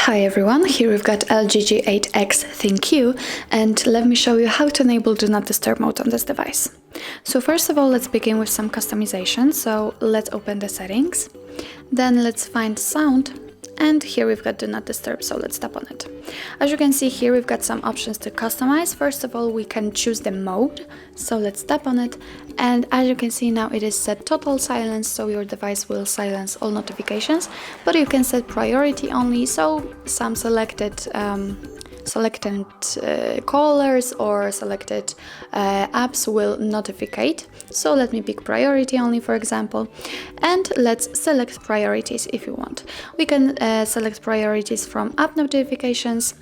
Hi everyone, here we've got LG G8X ThinQ, and let me show you how to enable Do Not Disturb mode on this device. So first of all, let's begin with some customization. So let's open the settings, then let's find sound, and here we've got Do Not Disturb, so let's tap on it. As you can see here, we've got some options to customize. First of all, we can choose the mode, so let's tap on it, and as you can see now it is set total silence, so your device will silence all notifications, but you can set priority only, so some selected callers or selected apps will notify. So let me pick priority only, for example, and let's select priorities if you want. We can select priorities from app notifications.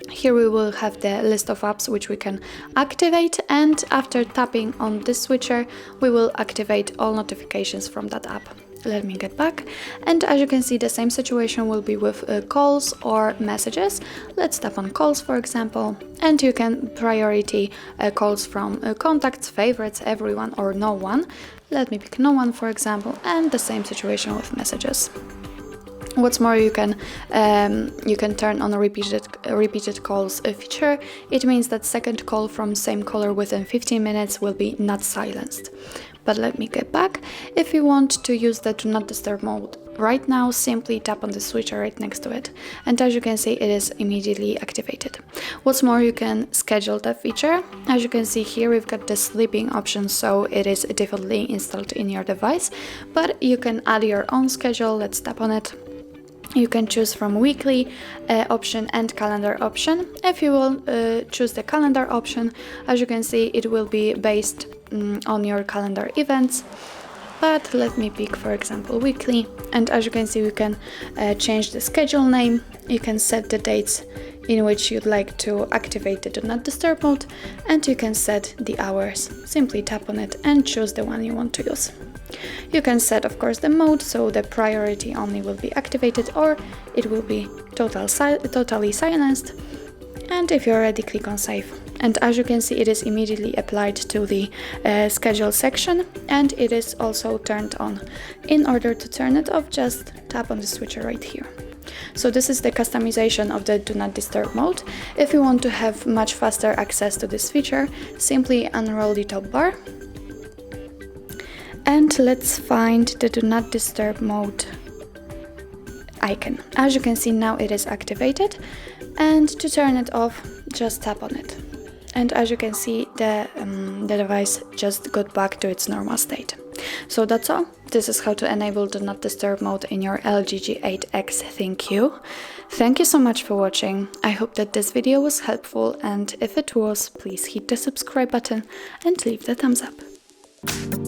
Here we will have the list of apps which we can activate, and after tapping on this switcher we will activate all notifications from that app. Let me get back, and as you can see, the same situation will be with calls or messages. Let's tap on calls, for example, and you can priority calls from contacts, favorites, everyone, or no one. Let me pick no one, for example, and the same situation with messages. What's more, you can turn on a repeated calls feature. It means that second call from same caller within 15 minutes will be not silenced. But let me get back. If you want to use the Do Not Disturb mode right now, simply tap on the switcher right next to it, and as you can see, it is immediately activated. What's more, you can schedule that feature. As you can see here, we've got the sleeping option, so it is defaultly installed in your device, but you can add your own schedule. Let's tap on it. You can choose from weekly option and calendar option. If you will choose the calendar option, as you can see, it will be based on your calendar events. But let me pick, for example, weekly, and as you can see, we can change the schedule name. You can set the dates in which you'd like to activate the Do Not Disturb mode, and you can set the hours. Simply tap on it and choose the one you want to use. You can set, of course, the mode, so the priority only will be activated, or it will be totally silenced. And if you're ready, click on save. And as you can see, it is immediately applied to the schedule section, and it is also turned on. In order to turn it off, just tap on the switcher right here. So this is the customization of the Do Not Disturb mode. If you want to have much faster access to this feature, simply unroll the top bar. And let's find the Do Not Disturb mode icon. As you can see, now it is activated, and to turn it off, just tap on it. And as you can see, the device just got back to its normal state. So that's all. This is how to enable Do Not Disturb mode in your LG G8X ThinQ. Thank you so much for watching. I hope that this video was helpful, and if it was, please hit the subscribe button and leave the thumbs up.